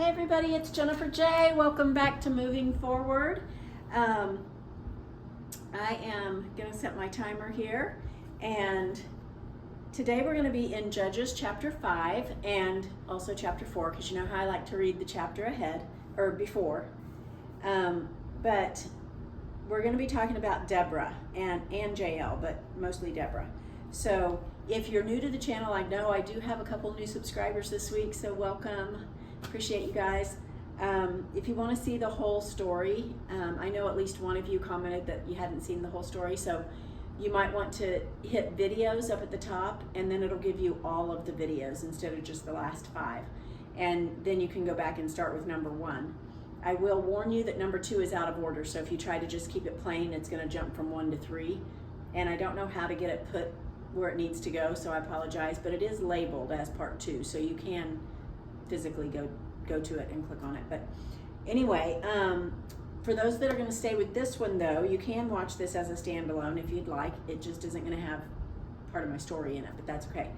Hey everybody, it's Jennifer J. Welcome back to Moving Forward. I am going to set my timer here, and today we're going to be in Judges chapter 5 and also chapter 4, because you know how I like to read the chapter ahead or before. But we're going to be talking about Deborah and Jael, but mostly Deborah. So if you're new to the channel, I know I do have a couple new subscribers this week, so welcome. Appreciate you guys. If you want to see the whole story, I know at least one of you commented that you hadn't seen the whole story, so you might want to hit videos up at the top, and then it'll give you all of the videos instead of just the last 5. And then you can go back and start with number 1. I will warn you that number 2 is out of order, so if you try to just keep it plain, it's going to jump from 1 to 3. And I don't know how to get it put where it needs to go, so I apologize, but it is labeled as part 2, so you can physically go to it and click on it. But anyway, for those that are going to stay with this one, though, you can watch this as a standalone if you'd like. It just isn't going to have part of my story in it, but that's okay.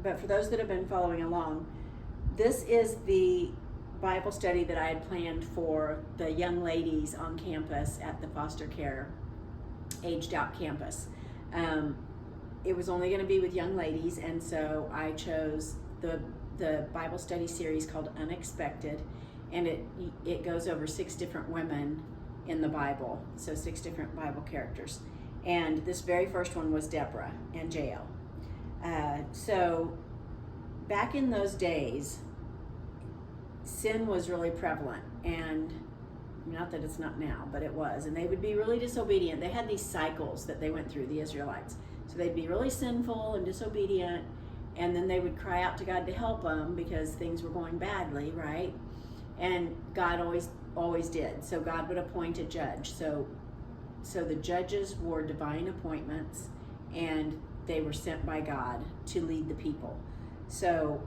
But for those that have been following along, this is the Bible study that I had planned for the young ladies on campus at the foster care aged out campus. It was only going to be with young ladies, and so I chose the Bible study series called Unexpected, and it goes over 6 different women in the Bible, so 6 different Bible characters. And this very first one was Deborah and Jael. So back in those days, sin was really prevalent, and not that it's not now, but it was, and they would be really disobedient. They had these cycles that they went through, the Israelites. So they'd be really sinful and disobedient, and then they would cry out to God to help them because things were going badly, right? And God always did. So God would appoint a judge. So the judges were divine appointments, and they were sent by God to lead the people. So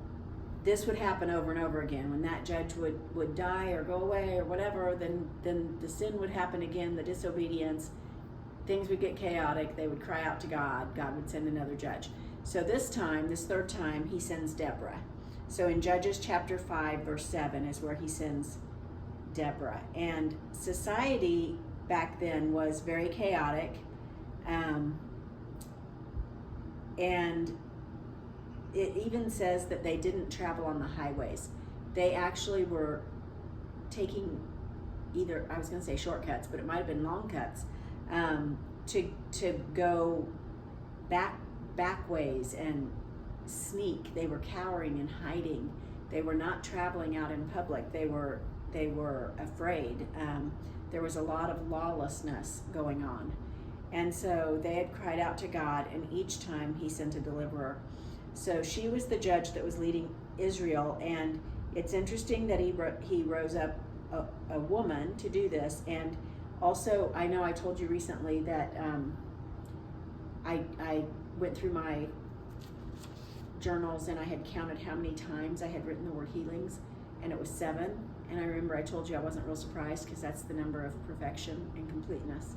this would happen over and over again. When that judge would die or go away or whatever, then the sin would happen again, the disobedience, things would get chaotic, they would cry out to God, God would send another judge. So this third time, he sends Deborah. So in Judges chapter 5, verse 7 is where he sends Deborah. And society back then was very chaotic, and it even says that they didn't travel on the highways. They actually were taking either, I was going to say shortcuts, but it might have been long cuts, to go back ways and sneak. They were cowering and hiding. They were not traveling out in public. They were afraid. There was a lot of lawlessness going on. And so they had cried out to God, and each time he sent a deliverer. So she was the judge that was leading Israel, and it's interesting that he rose up a woman to do this. And also, I know I told you recently that I went through my journals and I had counted how many times I had written the word healings, and it was 7. And I remember I told you I wasn't real surprised, because that's the number of perfection and completeness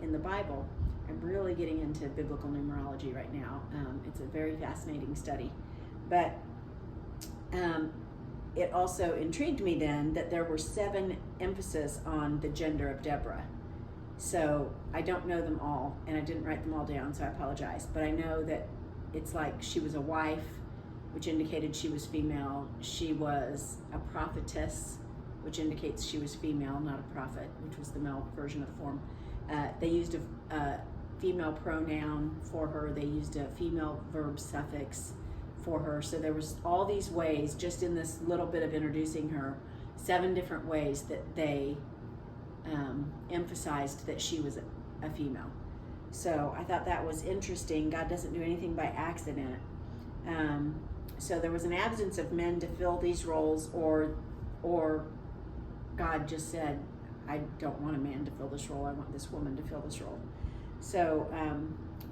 in the Bible. I'm really getting into biblical numerology right now. It's a very fascinating study. But it also intrigued me then that there were 7 emphasis on the gender of Deborah. So I don't know them all, and I didn't write them all down, so I apologize. But I know that it's like she was a wife, which indicated she was female. She was a prophetess, which indicates she was female, not a prophet, which was the male version of the form. They used a female pronoun for her. They used a female verb suffix for her. So there was all these ways, just in this little bit of introducing her, 7 different ways that they emphasized that she was a female. So I thought that was interesting. God doesn't do anything by accident. So there was an absence of men to fill these roles, or God just said, I don't want a man to fill this role. I want this woman to fill this role. So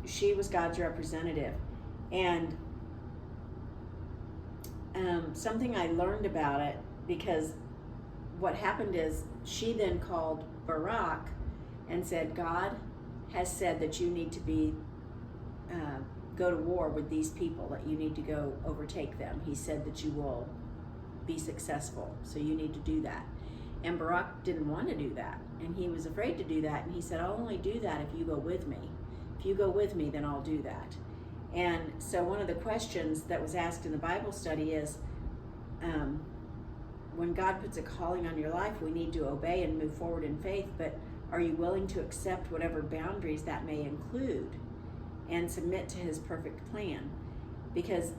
she was God's representative. And something I learned about it, because what happened is she then called Barak and said, God has said that you need to go to war with these people, that you need to go overtake them. He said that you will be successful. So you need to do that. And Barak didn't want to do that. And he was afraid to do that. And he said, I'll only do that if you go with me. If you go with me, then I'll do that. And so one of the questions that was asked in the Bible study is, when God puts a calling on your life, we need to obey and move forward in faith, but are you willing to accept whatever boundaries that may include and submit to his perfect plan? Because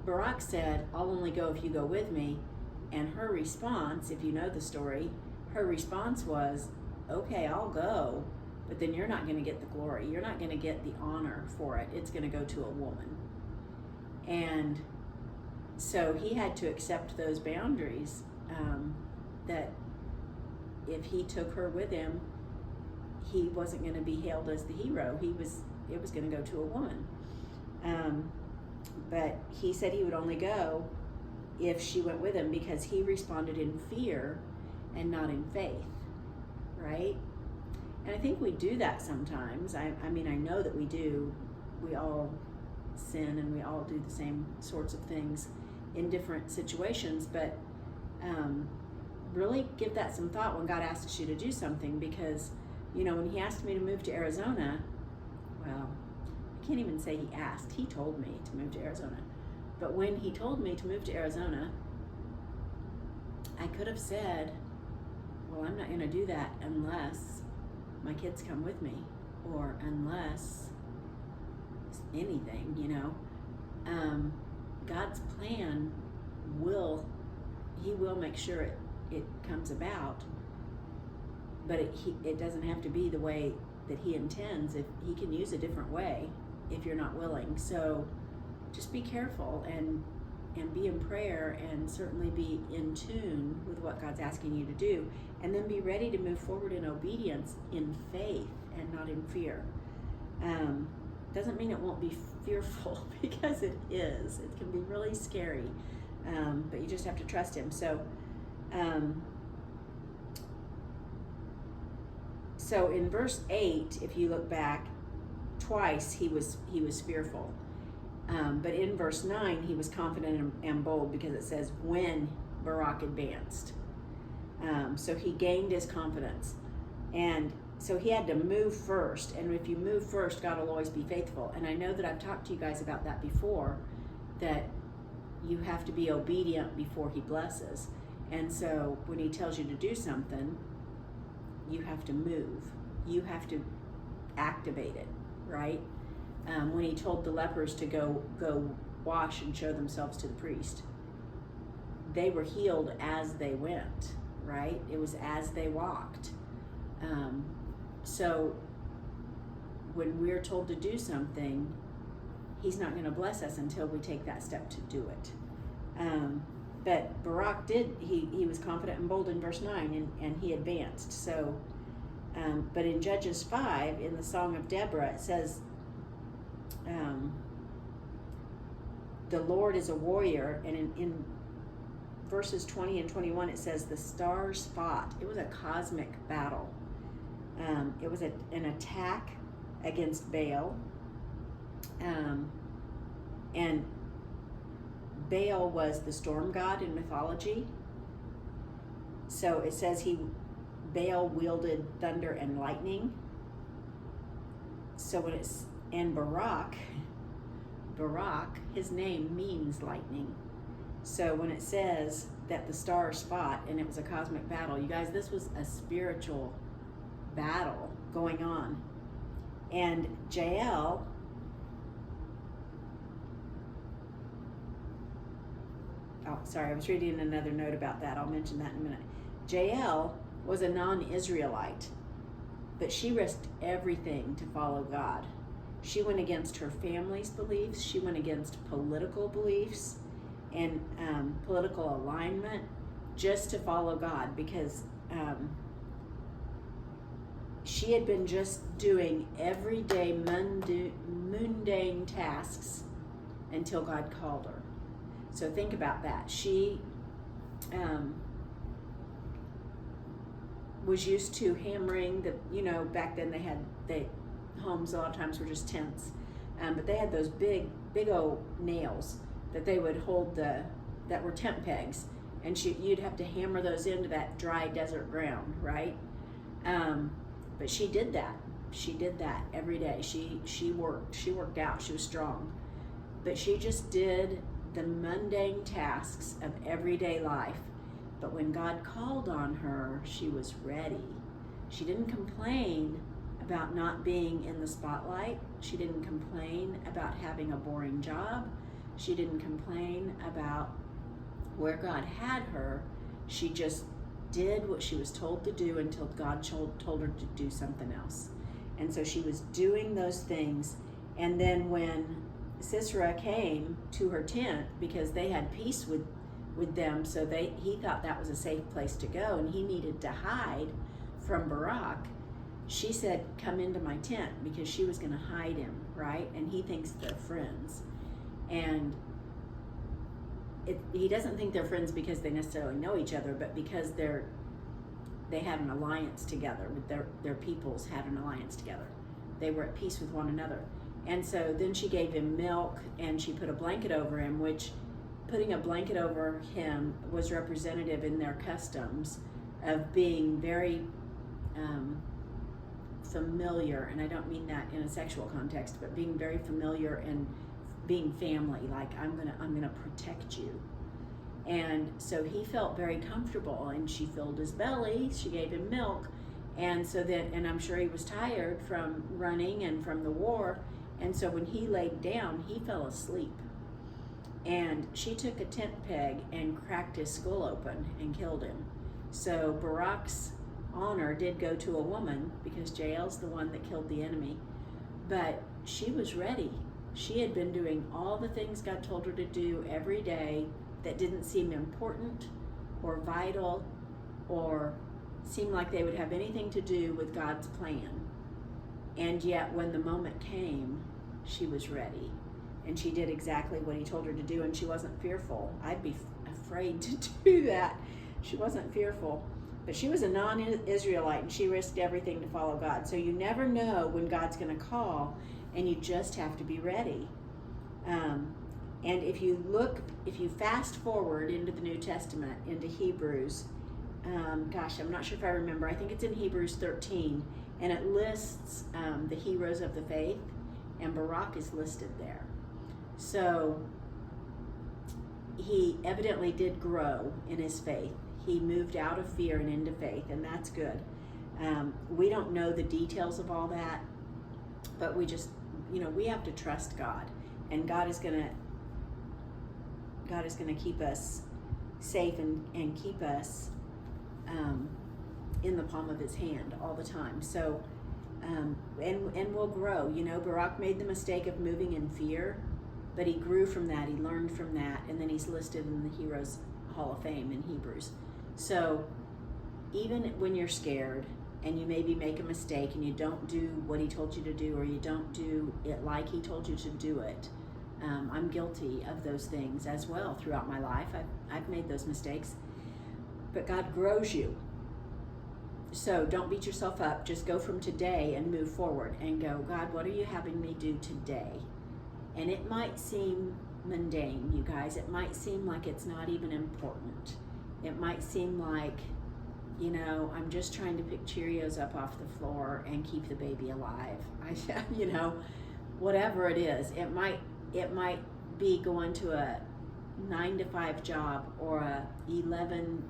Barak said, I'll only go if you go with me. And her response, if you know the story, her response was, okay, I'll go, but then you're not going to get the glory. You're not going to get the honor for it. It's going to go to a woman. And so he had to accept those boundaries, that if he took her with him, he wasn't going to be hailed as the hero. It was going to go to a woman. But he said he would only go if she went with him, because he responded in fear and not in faith, right? And I think we do that sometimes. I mean, I know that we do. We all sin and we all do the same sorts of things in different situations, but really give that some thought when God asks you to do something, because, when he asked me to move to Arizona, well, I can't even say he asked, he told me to move to Arizona. But when he told me to move to Arizona, I could have said, well, I'm not going to do that unless my kids come with me, or unless anything, God's plan he will make sure it comes about, but it doesn't have to be the way that he intends. If he can use a different way if you're not willing. So just be careful and be in prayer, and certainly be in tune with what God's asking you to do, and then be ready to move forward in obedience, in faith, and not in fear. Doesn't mean it won't be fearful, because it is. It can be really scary, but you just have to trust him. So in verse 8, if you look back, twice he was fearful. But in verse 9, he was confident and bold, because it says when Barak advanced. So he gained his confidence. And so he had to move first. And if you move first, God will always be faithful. And I know that I've talked to you guys about that before, that you have to be obedient before he blesses. And so when he tells you to do something, you have to move. You have to activate it, right? When he told the lepers to go wash and show themselves to the priest, they were healed as they went, right? It was as they walked. So when we're told to do something, he's not going to bless us until we take that step to do it. But Barak did, he was confident and bold in verse 9, and he advanced. So, but in Judges 5, in the Song of Deborah, it says, the Lord is a warrior, and in verses 20 and 21 it says the stars fought. It was a cosmic battle. It was an attack against Baal, and Baal was the storm god in mythology. So it says Baal wielded thunder and lightning. So when and Barak, his name means lightning. So when it says that the stars fought and it was a cosmic battle, you guys, this was a spiritual battle going on. And Jael, I was reading another note about that. I'll mention that in a minute. Jael was a non-Israelite, but she risked everything to follow God. She went against her family's beliefs. She went against political beliefs and political alignment just to follow God, because she had been just doing everyday mundane tasks until God called her. So think about that. She was used to hammering back then they homes a lot of times were just tents, but they had those big old nails that they would hold that were tent pegs, and you'd have to hammer those into that dry desert ground, right? But she did that. She did that every day. She worked out. She was strong. But she just did the mundane tasks of everyday life. But when God called on her, she was ready. She didn't complain about not being in the spotlight. She didn't complain about having a boring job. She didn't complain about where God had her. She just did what she was told to do until God told her to do something else. And so she was doing those things. And then when Sisera came to her tent, because they had peace with them, so he thought that was a safe place to go, and he needed to hide from Barak, she said, come into my tent, because she was going to hide him, right? And he thinks they're friends. And he doesn't think they're friends because they necessarily know each other, but because they had an alliance together, with their peoples had an alliance together. They were at peace with one another. And so then she gave him milk, and she put a blanket over him, which putting a blanket over him was representative in their customs of being very familiar, and I don't mean that in a sexual context, but being very familiar and being family, like I'm gonna protect you. And so he felt very comfortable, and she filled his belly, she gave him milk, and so then, and I'm sure he was tired from running and from the war, and so when he laid down, he fell asleep. And she took a tent peg and cracked his skull open and killed him. So Barak's honor did go to a woman, because Jael's the one that killed the enemy, but she was ready. She had been doing all the things God told her to do every day that didn't seem important or vital or seem like they would have anything to do with God's plan. And yet when the moment came, she was ready. And she did exactly what he told her to do, and she wasn't fearful. I'd be afraid to do that. She wasn't fearful. But she was a non-Israelite, and she risked everything to follow God. So you never know when God's going to call, and you just have to be ready. And if you fast forward into the New Testament, into Hebrews, I'm not sure if I remember. I think it's in Hebrews 13, and it lists the heroes of the faith, and Barak is listed there. So he evidently did grow in his faith. He moved out of fear and into faith, and that's good. We don't know the details of all that, but we just, we have to trust God, and God is gonna keep us safe and keep us in the palm of His hand all the time. So, and we'll grow. Barak made the mistake of moving in fear, but he grew from that. He learned from that, and then he's listed in the Heroes Hall of Fame in Hebrews. So even when you're scared and you maybe make a mistake and you don't do what he told you to do, or you don't do it like he told you to do it, I'm guilty of those things as well throughout my life. I've made those mistakes, but God grows you. So don't beat yourself up. Just go from today and move forward and go, God, what are you having me do today? And it might seem mundane, you guys. It might seem like it's not even important. It might seem like, I'm just trying to pick Cheerios up off the floor and keep the baby alive. Whatever it is. It might be going to a 9-to-5 job, or a 11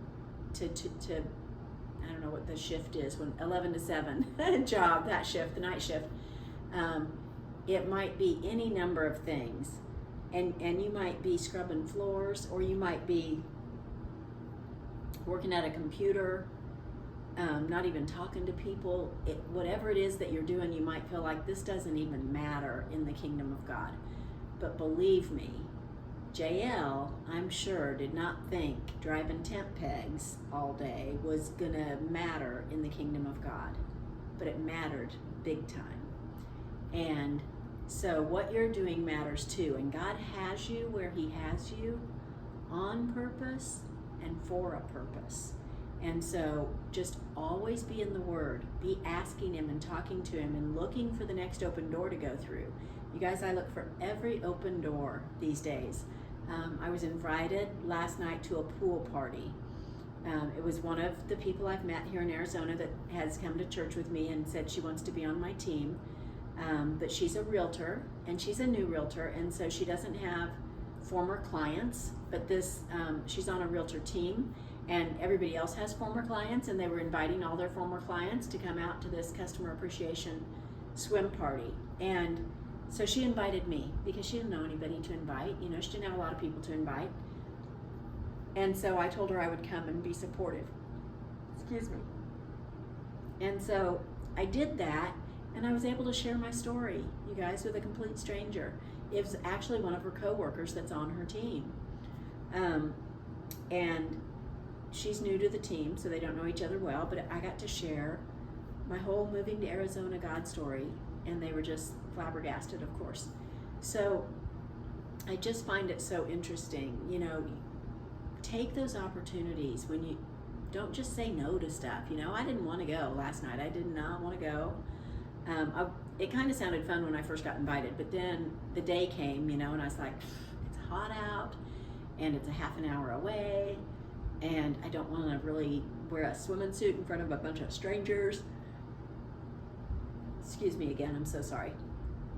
to I don't know what the shift is, 11 to 7 job, that shift, the night shift. It might be any number of things. And you might be scrubbing floors, or you might be working at a computer, not even talking to people. Whatever it is that you're doing, you might feel like this doesn't even matter in the kingdom of God. But believe me, Jael, I'm sure, did not think driving tent pegs all day was gonna matter in the kingdom of God. But it mattered big time. And so what you're doing matters too. And God has you where He has you on purpose and for a purpose. And so just always be in the Word. Be asking Him and talking to Him and looking for the next open door to go through. You guys, I look for every open door these days. I was invited last night to a pool party. It was one of the people I've met here in Arizona that has come to church with me and said she wants to be on my team. But she's a realtor, and she's a new realtor, and so she doesn't have former clients, but she's on a realtor team, and everybody else has former clients, and they were inviting all their former clients to come out to this customer appreciation swim party. And so she invited me because she didn't know anybody to invite. She didn't have a lot of people to invite. And so I told her I would come and be supportive. Excuse me. And so I did that, and I was able to share my story, you guys, with a complete stranger. It was actually one of her coworkers that's on her team. And she's new to the team, so they don't know each other well, but I got to share my whole moving to Arizona God story, and they were just flabbergasted, of course. So I just find it so interesting, take those opportunities when you don't just say no to stuff. I didn't want to go last night. I did not want to go. It kind of sounded fun when I first got invited, but then the day came, and I was like, it's hot out, and it's a half an hour away, and I don't want to really wear a swimming suit in front of a bunch of strangers. Excuse me again, I'm so sorry.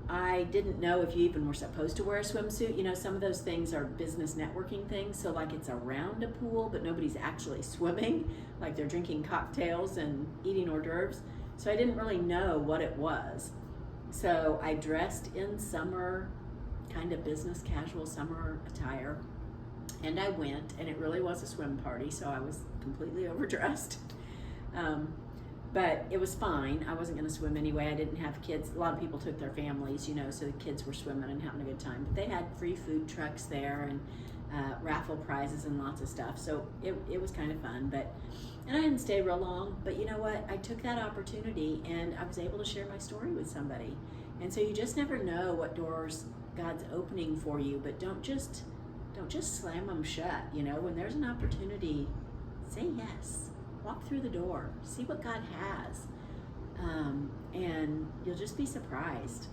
I didn't know if you even were supposed to wear a swimsuit. Some of those things are business networking things, so like it's around a pool, but nobody's actually swimming, like they're drinking cocktails and eating hors d'oeuvres. So I didn't really know what it was. So I dressed in summer, kind of business casual summer attire, and I went, and it really was a swim party, so I was completely overdressed. But it was fine. I wasn't going to swim anyway. I didn't have kids. A lot of people took their families, so the kids were swimming and having a good time. But they had free food trucks there and raffle prizes and lots of stuff. So it was kind of fun. And I didn't stay real long. But you know what? I took that opportunity, and I was able to share my story with somebody. And so you just never know what doors God's opening for you. But don't just slam them shut. When there's an opportunity, say yes. Walk through the door, see what God has, and you'll just be surprised.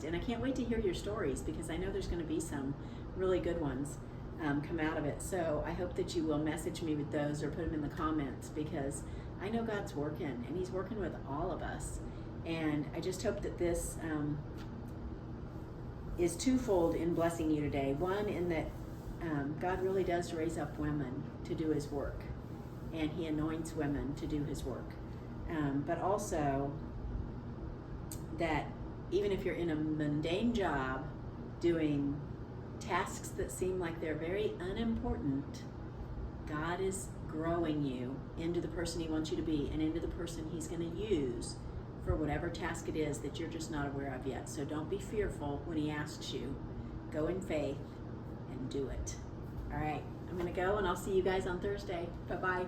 And I can't wait to hear your stories, because I know there's going to be some really good ones come out of it. So I hope that you will message me with those or put them in the comments, because I know God's working, and He's working with all of us. And I just hope that this is twofold in blessing you today. One, in that God really does raise up women to do His work, and He anoints women to do His work. But also that even if you're in a mundane job doing tasks that seem like they're very unimportant, God is growing you into the person He wants you to be, and into the person He's going to use for whatever task it is that you're just not aware of yet. So don't be fearful when He asks you. Go in faith and do it. All right, I'm going to go, and I'll see you guys on Thursday. Bye-bye.